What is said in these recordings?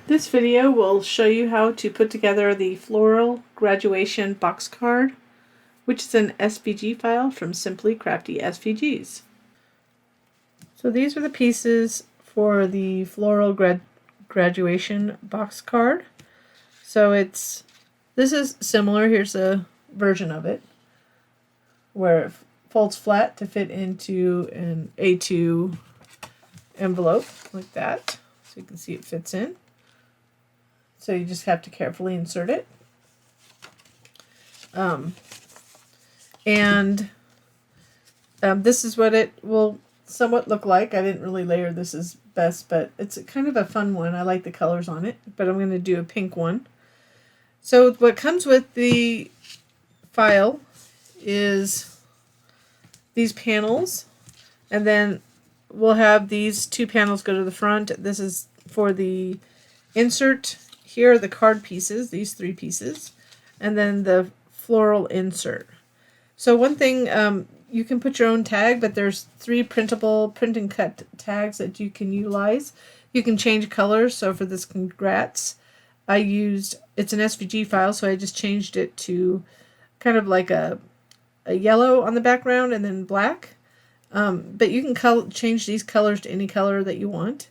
This video will show you how to put together the Floral graduation box card, which is an SVG file from Simply Crafty SVGs. So these are the pieces for the Floral graduation box card. So this is similar. Here's a version of it where it folds flat to fit into an A2 envelope like that. So you can see it fits in. So you just have to carefully insert it. This is what it will somewhat look like. I didn't really layer this as best, but it's kind of a fun one. I like the colors on it, but I'm going to do a pink one. So what comes with the file is these panels, and then we'll have these two panels go to the front. This is for the insert. Here are the card pieces, these three pieces, and then the floral insert. So one thing, you can put your own tag, but there's three printable print and cut tags that you can utilize. You can change colors. So for this congrats, it's an SVG file, so I just changed it to kind of like a yellow on the background and then black. But you can change these colors to any color that you want.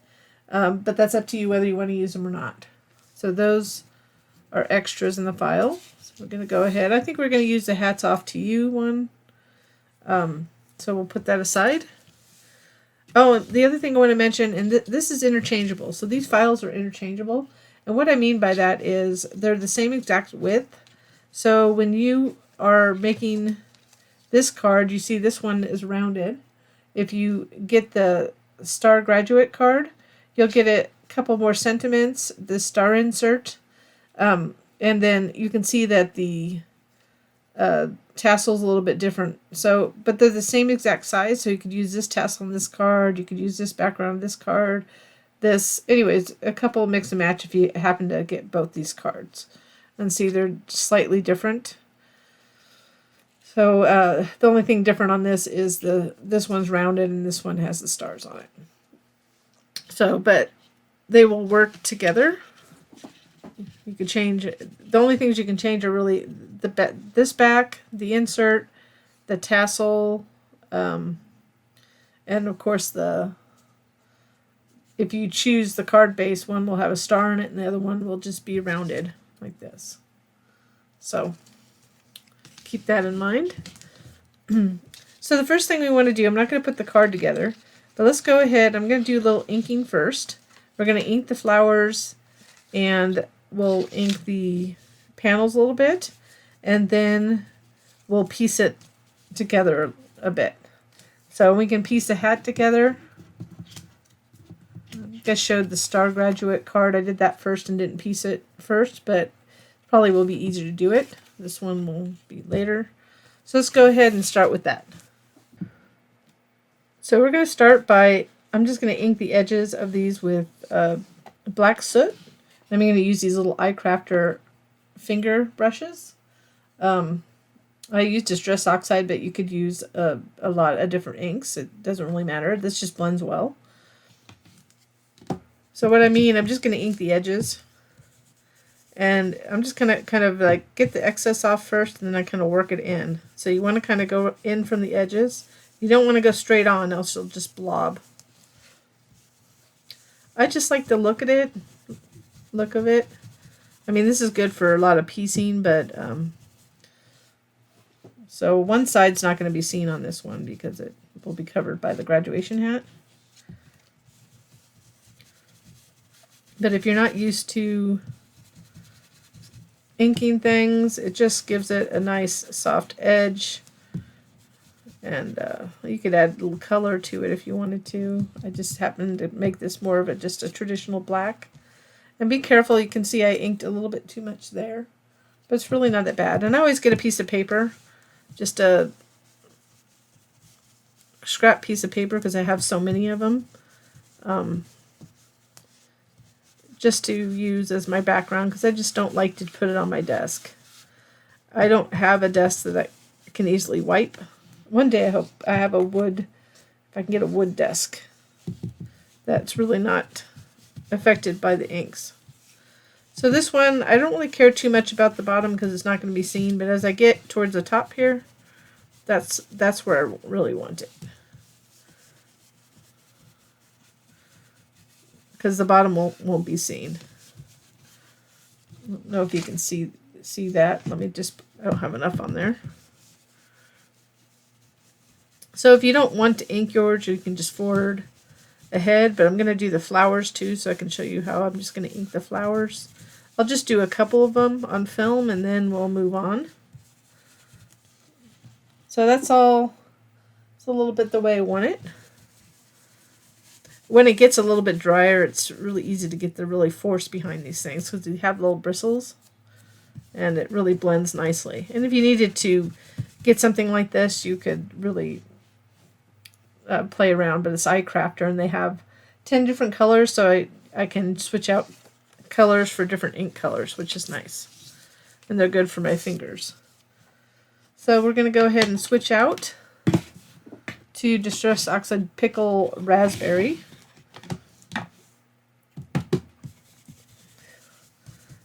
But that's up to you whether you want to use them or not. So those are extras in the file. So we're going to go ahead. I think we're going to use the hats off to you one. So we'll put that aside. Oh, and the other thing I want to mention, and this is interchangeable. So these files are interchangeable. And what I mean by that is they're the same exact width. So when you are making this card, you see this one is rounded. If you get the Star Graduate card, you'll get a couple more sentiments, the star insert, and then you can see that the tassel's a little bit different. So, but they're the same exact size, so you could use this tassel on this card, you could use this background on this card, anyways, a couple mix and match if you happen to get both these cards. And see, they're slightly different. So the only thing different on this is this one's rounded and this one has the stars on it. So, but they will work together. You can change it. The only things you can change are really this back, the insert, the tassel, and of course if you choose the card base, one will have a star in it and the other one will just be rounded like this. So keep that in mind. So the first thing we want to do, I'm not going to put the card together, but let's go ahead. I'm going to do a little inking first. We're going to ink the flowers, and we'll ink the panels a little bit, and then we'll piece it together a bit. So we can piece a hat together. I just showed the Star Graduate card. I did that first and didn't piece it first, but probably will be easier to do it. This one will be later. So let's go ahead and start with that. So we're going to start by, I'm just going to ink the edges of these with black soot. I'm going to use these little iCrafter finger brushes. I used Distress Oxide, but you could use a lot of different inks. It doesn't really matter. This just blends well. So what I mean, I'm just going to ink the edges. And I'm just going to kind of like get the excess off first, and then I kind of work it in. So you want to kind of go in from the edges. You don't want to go straight on, else you'll just blob. I just like the look of it. I mean, this is good for a lot of piecing, but so one side's not going to be seen on this one because it will be covered by the graduation hat. But if you're not used to inking things, it just gives it a nice soft edge. And you could add a little color to it if you wanted to. I just happened to make this more of just a traditional black. And be careful, you can see I inked a little bit too much there. But it's really not that bad. And I always get a piece of paper, just a scrap piece of paper because I have so many of them. Just to use as my background because I just don't like to put it on my desk. I don't have a desk that I can easily wipe. One day I hope I have if I can get a wood desk that's really not affected by the inks. So this one, I don't really care too much about the bottom because it's not going to be seen, but as I get towards the top here, that's where I really want it. Because the bottom won't be seen. I don't know if you can see that. Let me just, I don't have enough on there. So if you don't want to ink yours, you can just forward ahead, but I'm going to do the flowers too, so I can show you how I'm just going to ink the flowers. I'll just do a couple of them on film and then we'll move on. So that's all. It's a little bit the way I want it. When it gets a little bit drier, it's really easy to get the really force behind these things because you have little bristles and it really blends nicely. And if you needed to get something like this, you could really play around, but it's iCrafter and they have 10 different colors, so I can switch out colors for different ink colors, which is nice. And they're good for my fingers. So we're going to go ahead and switch out to Distress Oxide Pickle Raspberry.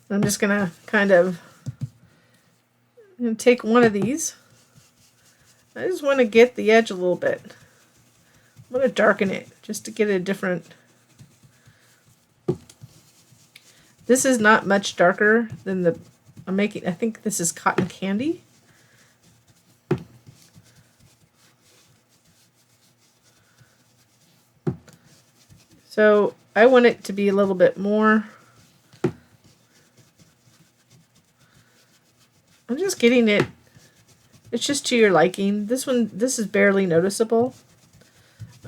I'm just going to kind of take one of these. I just want to get the edge a little bit. I'm going to darken it just to get a different... This is not much darker than the... I'm making... I think this is cotton candy. So I want it to be a little bit more... I'm just getting it... It's just to your liking. This is barely noticeable.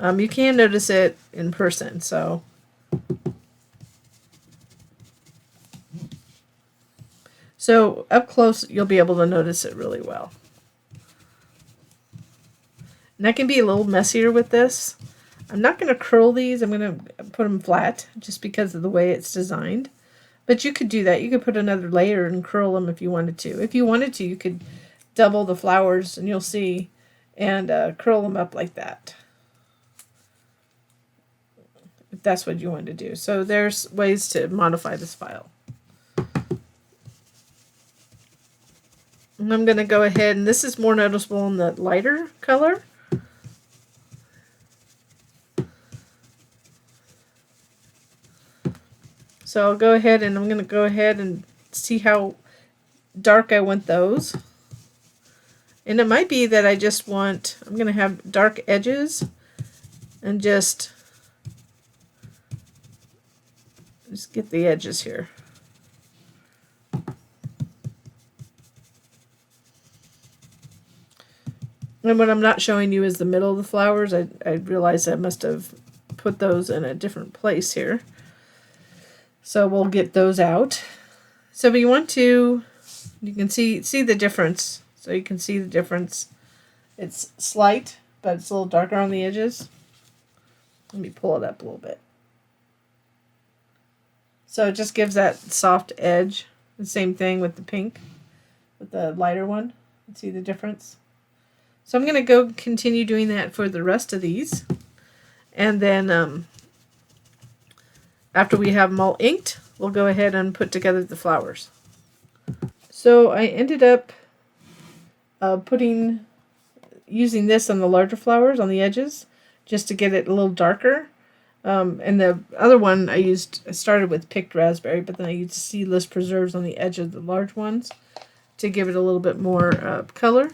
You can notice it in person, so... So up close, you'll be able to notice it really well. And I can be a little messier with this. I'm not going to curl these. I'm going to put them flat just because of the way it's designed. But you could do that. You could put another layer and curl them if you wanted to. If you wanted to, you could double the flowers, and you'll see, and curl them up like that. If that's what you want to do. So there's ways to modify this file. And I'm going to go ahead, and this is more noticeable in the lighter color. So I'll go ahead and I'm going to go ahead and see how dark I want those. And it might be that I just want, I'm going to have dark edges and just get the edges here. And what I'm not showing you is the middle of the flowers. I realized I must have put those in a different place here. So we'll get those out. So if you want to, you can see the difference. So you can see the difference. It's slight, but it's a little darker on the edges. Let me pull it up a little bit. So it just gives that soft edge. The same thing with the pink, with the lighter one. See the difference? So I'm going to go continue doing that for the rest of these. And then after we have them all inked, we'll go ahead and put together the flowers. So I ended up using this on the larger flowers on the edges just to get it a little darker. And the other one I started with picked raspberry, but then I used seedless preserves on the edge of the large ones to give it a little bit more color.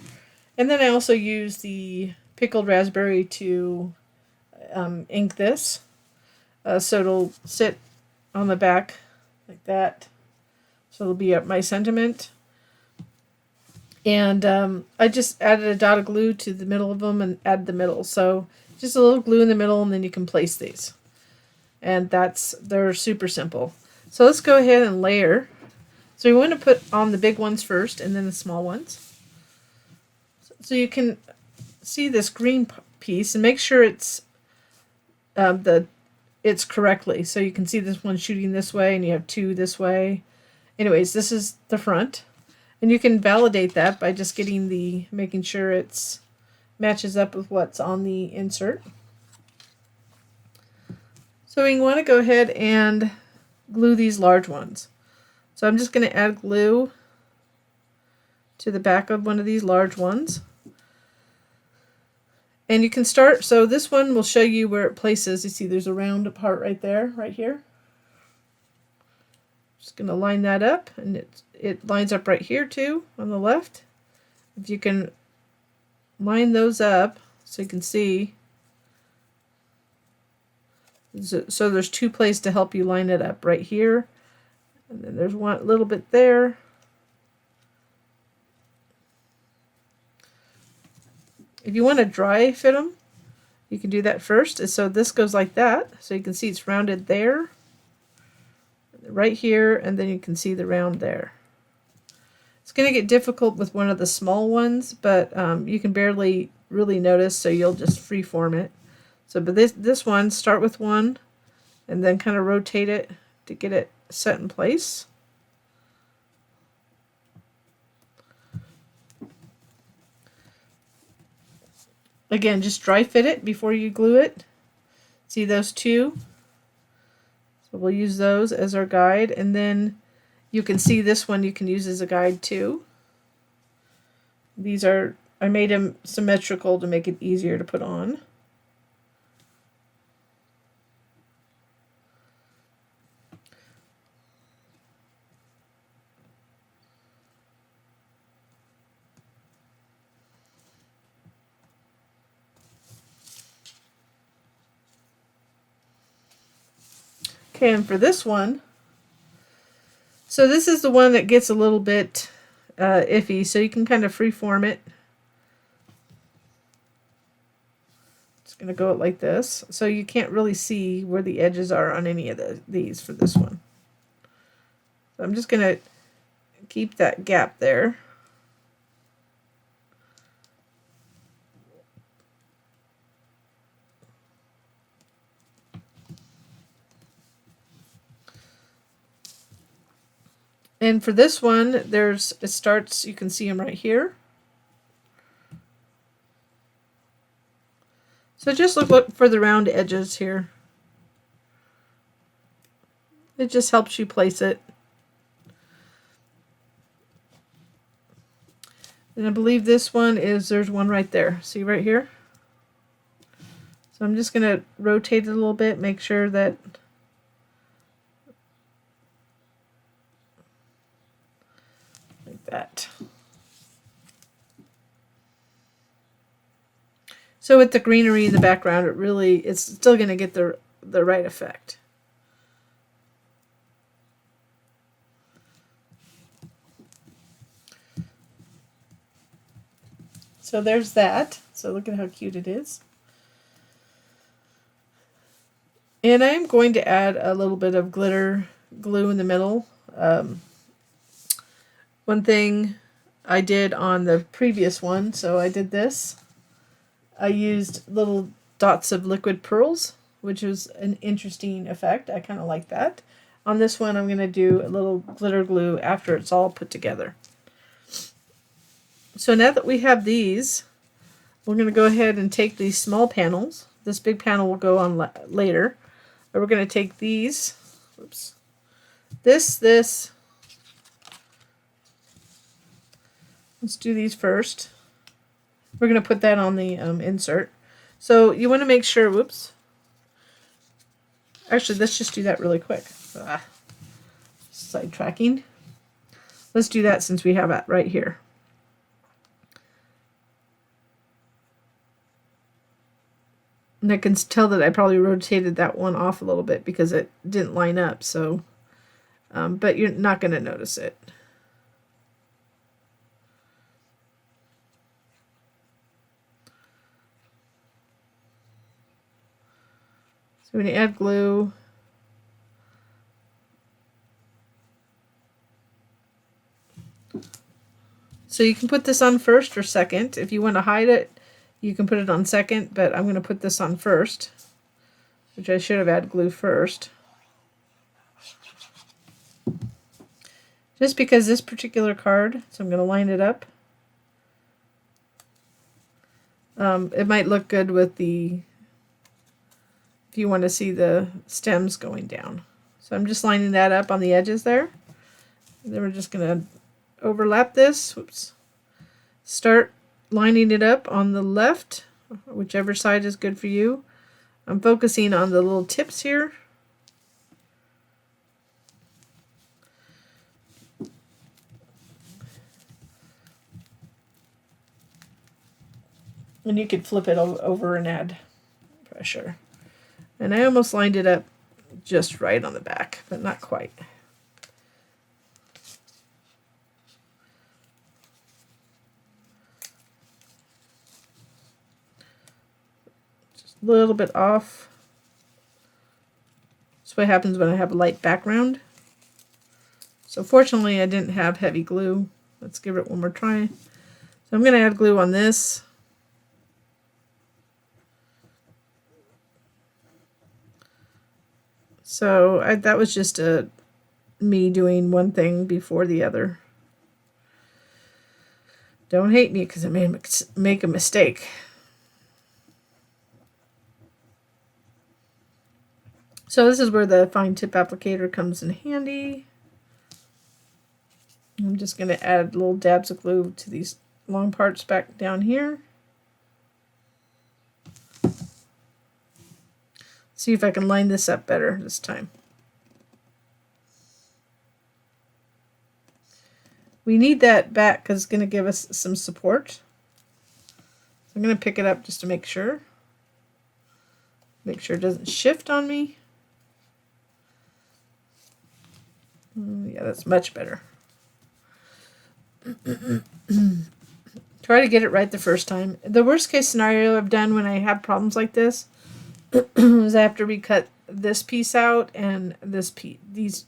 And then I also use the pickled raspberry to ink this. So it'll sit on the back like that. So it'll be my sentiment. And I just added a dot of glue to the middle of them and add the middle. So just a little glue in the middle, and then you can place these. And they're super simple. So let's go ahead and layer. So you want to put on the big ones first and then the small ones. So you can see this green piece and make sure it's correctly. So you can see this one shooting this way and you have two this way. Anyways, this is the front. And you can validate that by just making sure it's matches up with what's on the insert. So we want to go ahead and glue these large ones. So I'm just going to add glue to the back of one of these large ones. And you can start, so this one will show you where it places. You see there's a round part right there, right here. Just going to line that up, and it lines up right here too on the left. If you can line those up so you can see. So there's two places to help you line it up, right here, and then there's one little bit there. If you want to dry fit them, you can do that first. And so this goes like that, so you can see it's rounded there, right here, and then you can see the round there. It's going to get difficult with one of the small ones, but you can barely really notice, so you'll just freeform it. So, but this one, start with one, and then kind of rotate it to get it set in place. Again, just dry fit it before you glue it. See those two? So we'll use those as our guide, and then you can see this one you can use as a guide too. These are, I made them symmetrical to make it easier to put on. Okay, and for this one, so this is the one that gets a little bit iffy, so you can kind of freeform it. Just going to go like this, so you can't really see where the edges are on any of these for this one. So I'm just going to keep that gap there. And for this one, it starts, you can see them right here. So just look for the round edges here. It just helps you place it. And I believe this one there's one right there. See right here? So I'm just going to rotate it a little bit, make sure that that. So with the greenery in the background, it's still going to get the right effect. So there's that. So look at how cute it is. And I'm going to add a little bit of glitter glue in the middle. One thing I did on the previous one, so I did this. I used little dots of liquid pearls, which was an interesting effect. I kind of like that. On this one, I'm going to do a little glitter glue after it's all put together. So now that we have these, we're going to go ahead and take these small panels. This big panel will go on later. But we're going to take these. Oops. This. Let's do these first. We're going to put that on the insert. So you want to make sure, whoops. Actually, let's just do that really quick. Sidetracking. Let's do that since we have it right here. And I can tell that I probably rotated that one off a little bit because it didn't line up. So, but you're not going to notice it. So when you add glue, so you can put this on first or second. If you want to hide it, you can put it on second, but I'm going to put this on first, which I should have added glue first. Just because this particular card, so I'm going to line it up. It might look good with if you want to see the stems going down. So I'm just lining that up on the edges there. Then we're just going to overlap this. Whoops. Start lining it up on the left, whichever side is good for you. I'm focusing on the little tips here. And you could flip it over and add pressure. And I almost lined it up just right on the back, but not quite. Just a little bit off. That's what happens when I have a light background. So fortunately I didn't have heavy glue. Let's give it one more try. So I'm going to add glue on this. So that was just me doing one thing before the other. Don't hate me because I may make a mistake. So this is where the fine tip applicator comes in handy. I'm just going to add little dabs of glue to these long parts back down here. See if I can line this up better this time. We need that back because it's going to give us some support. So I'm going to pick it up just to make sure. Make sure it doesn't shift on me. Yeah, that's much better. Try to get it right the first time. The worst case scenario I've done when I have problems like this is I have to recut this piece out and this piece. These,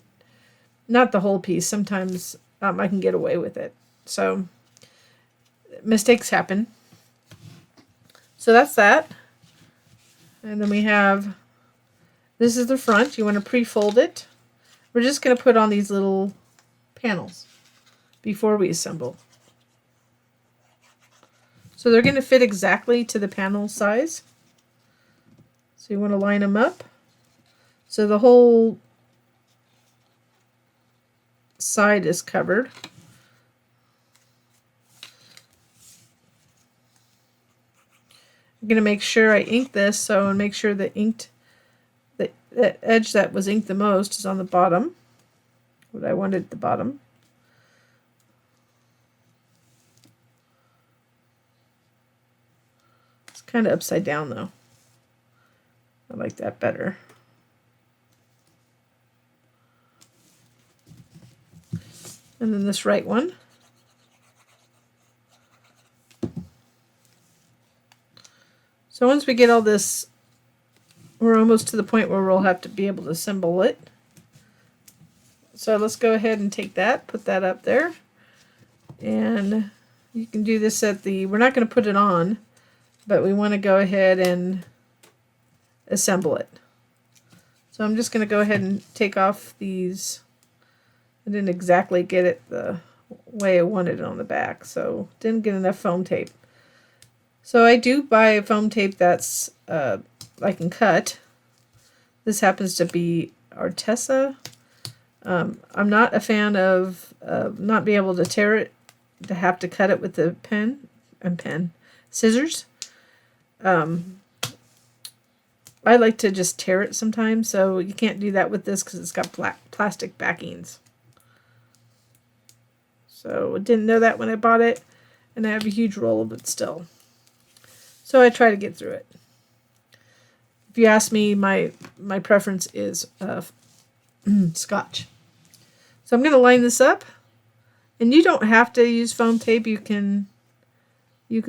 not the whole piece. Sometimes I can get away with it. So mistakes happen. So that's that. And then we have, this is the front. You want to pre-fold it. We're just going to put on these little panels before we assemble. So they're going to fit exactly to the panel size. So you want to line them up. So the whole side is covered. I'm going to make sure I ink this, so and make sure the edge that was inked the most is on the bottom. What I wanted at the bottom. It's kind of upside down though. I like that better. And then this right one. So once we get all this, we're almost to the point where we'll have to be able to assemble it. So let's go ahead and take that, put that up there. And you can do this at the, we're not going to put it on, but we want to go ahead and assemble it. So I'm just going to go ahead and take off these. I didn't exactly get it the way I wanted it on the back, so didn't get enough foam tape. So I do buy foam tape that's I can cut. This happens to be Artesa. I'm not a fan of not being able to tear it, to have to cut it with the scissors. I like to just tear it sometimes, so you can't do that with this because it's got plastic backings. So I didn't know that when I bought it, and I have a huge roll of it still. So I try to get through it. If you ask me, my preference is Scotch. So I'm going to line this up, and you don't have to use foam tape. You can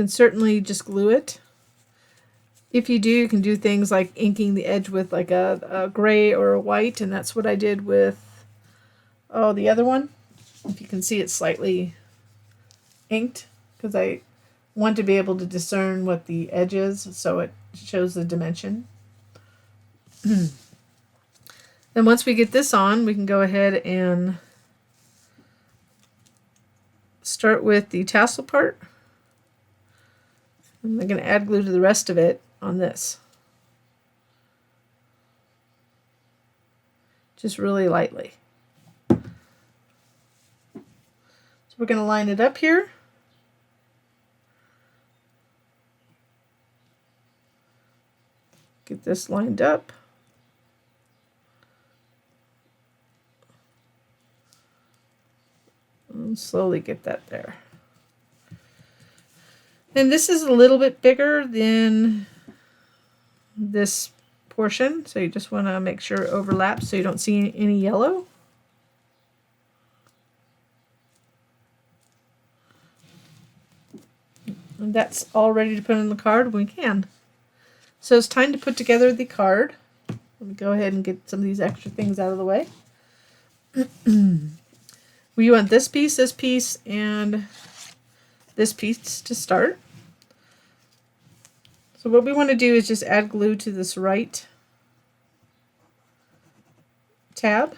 certainly just glue it. If you do, you can do things like inking the edge with like a gray or a white, and that's what I did with the other one. If you can see, it's slightly inked because I want to be able to discern what the edge is, so it shows the dimension. Then once we get this on, we can go ahead and start with the tassel part. I'm going to add glue to the rest of it on this. Just really lightly. So we're going to line it up here. Get this lined up. And slowly get that there. And this is a little bit bigger than this portion, so you just want to make sure it overlaps so you don't see any yellow. And that's all ready to put in the card when we can. So it's time to put together the card. Let me go ahead and get some of these extra things out of the way. We want this piece, and this piece to start. So what we want to do is just add glue to this right tab,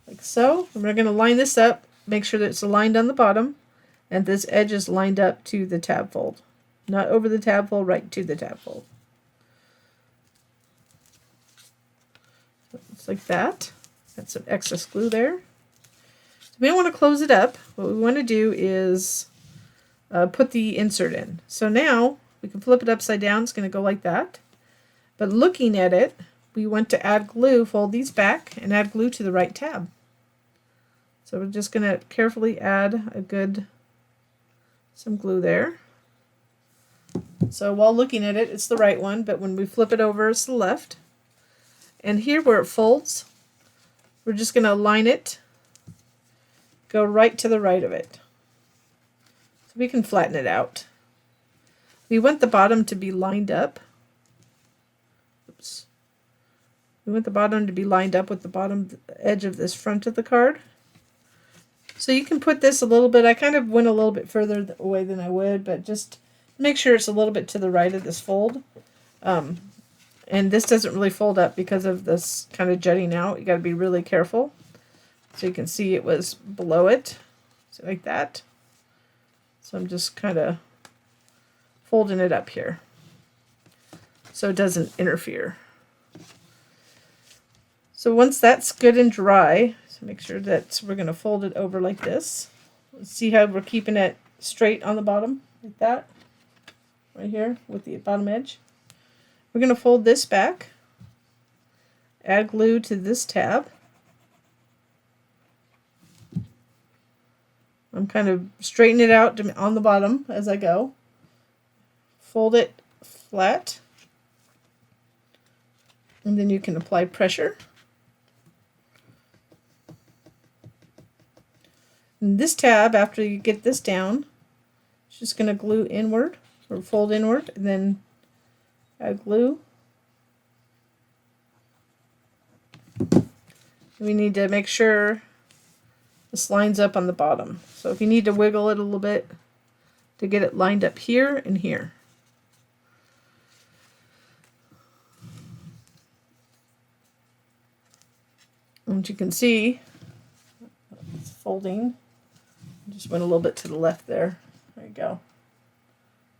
like so. And we're going to line this up, make sure that it's aligned on the bottom, and this edge is lined up to the tab fold. Not over the tab fold, right to the tab fold. So it's like that. Got some excess glue there. So we don't want to close it up. What we want to do is put the insert in. So now we can flip it upside down. It's going to go like that. But looking at it, we want to add glue, fold these back, and add glue to the right tab. So we're just going to carefully add some glue there. So while looking at it, it's the right one, but when we flip it over, it's the left. And here where it folds, we're just going to align it, go right to the right of it. So we can flatten it out. We want the bottom to be lined up. Oops. We want the bottom to be lined up with the bottom edge of this front of the card. So you can put this a little bit. I kind of went a little bit further away than I would, but just make sure it's a little bit to the right of this fold. And this doesn't really fold up because of this kind of jutting out. You got to be really careful. So you can see it was below it, so like that. So I'm just kind of folding it up here so it doesn't interfere. So once that's good and dry, so make sure that we're going to fold it over like this. Let's see how we're keeping it straight on the bottom, like that, right here with the bottom edge. We're going to fold this back, add glue to this tab. I'm kind of straightening it out on the bottom as I go. Fold it flat, and then you can apply pressure. And this tab, after you get this down, it's just going to glue inward or fold inward, and then add glue. We need to make sure this lines up on the bottom. So if you need to wiggle it a little bit to get it lined up here and here. And you can see it's folding. Just went a little bit to the left there. There you go.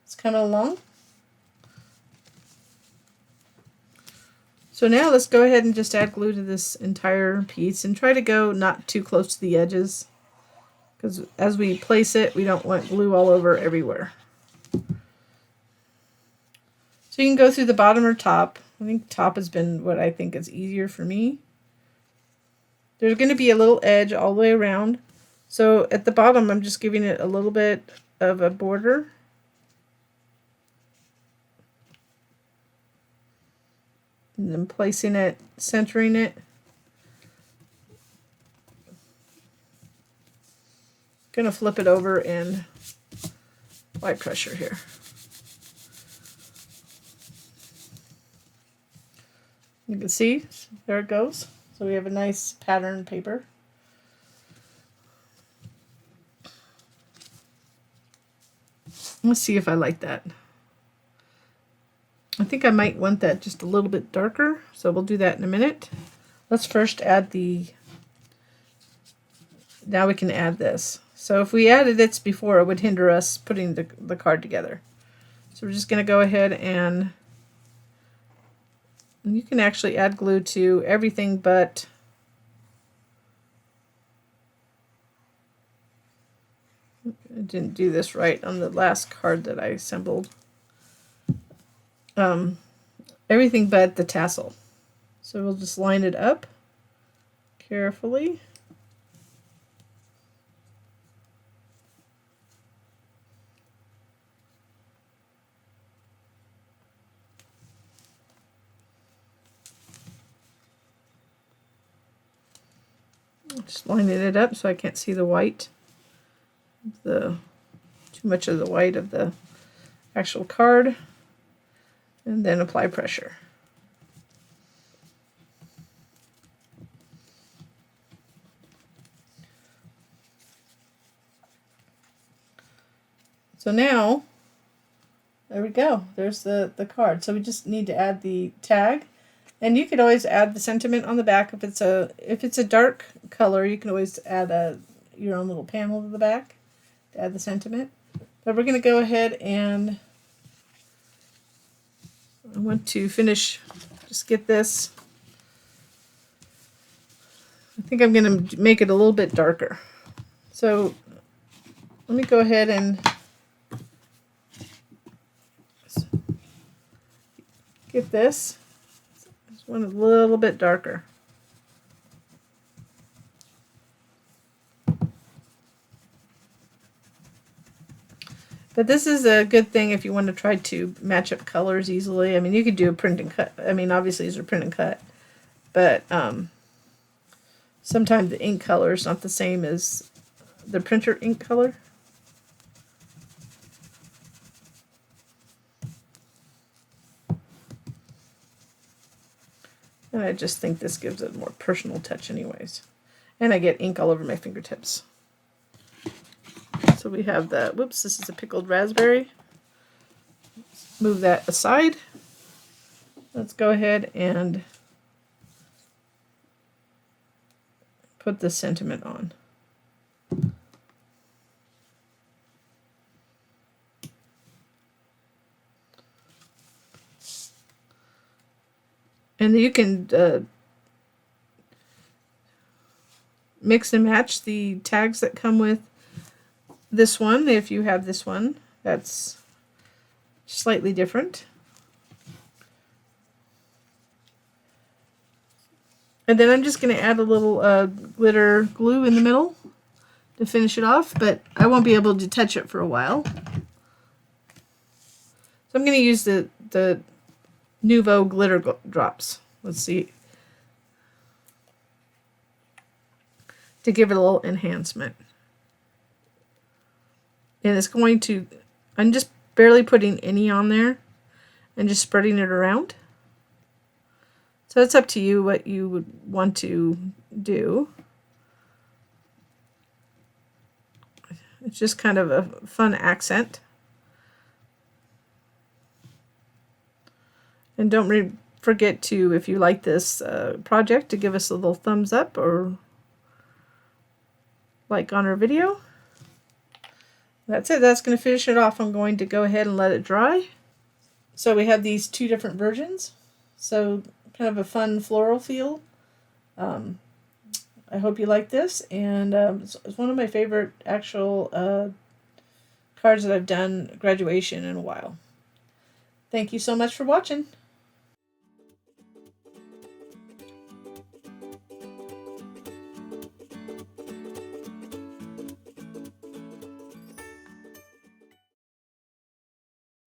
It's coming along. So now let's go ahead and just add glue to this entire piece and try to go not too close to the edges, because as we place it, we don't want glue all over everywhere. So you can go through the bottom or top. I think top has been what I think is easier for me. There's going to be a little edge all the way around. So at the bottom, I'm just giving it a little bit of a border. And then placing it, centering it. Gonna flip it over and apply pressure here. You can see, there it goes. So we have a nice pattern paper. Let's see if I like that. I think I might want that just a little bit darker, so we'll do that in a minute. Let's first add now we can add this. So if we added this before, it would hinder us putting the card together. So we're just going to go ahead and you can actually add glue to everything but I didn't do this right on the last card that I assembled. Everything but the tassel. So we'll just line it up carefully. Just lining it up so I can't see the white. Too much of the white of the actual card. And then apply pressure. So now, there we go. There's the card. So we just need to add the tag. And you could always add the sentiment on the back. If it's a dark color, you can always add your own little panel to the back to add the sentiment. But we're going to go ahead and I want to finish, just get this. I think I'm going to make it a little bit darker. So let me go ahead and get this. Just want a little bit darker. But this is a good thing if you want to try to match up colors easily. I mean, you could do a print and cut. I mean, obviously these are print and cut. But sometimes the ink color is not the same as the printer ink color. And I just think this gives it a more personal touch anyways. And I get ink all over my fingertips. So we have the, whoops, this is a pickled raspberry. Let's move that aside. Let's go ahead and put the sentiment on. And you can mix and match the tags that come with this one. If you have this one, that's slightly different. And then I'm just going to add a little glitter glue in the middle to finish it off, but I won't be able to touch it for a while. So I'm going to use the Nouveau glitter drops. Let's see. To give it a little enhancement. And it's going to, I'm just barely putting any on there and just spreading it around. So it's up to you what you would want to do. It's just kind of a fun accent. And don't forget to, if you like this project, to give us a little thumbs up or like on our video. That's it. That's going to finish it off. I'm going to go ahead and let it dry. So we have these two different versions. So kind of a fun floral feel. I hope you like this. And it's one of my favorite actual cards that I've done graduation in a while. Thank you so much for watching.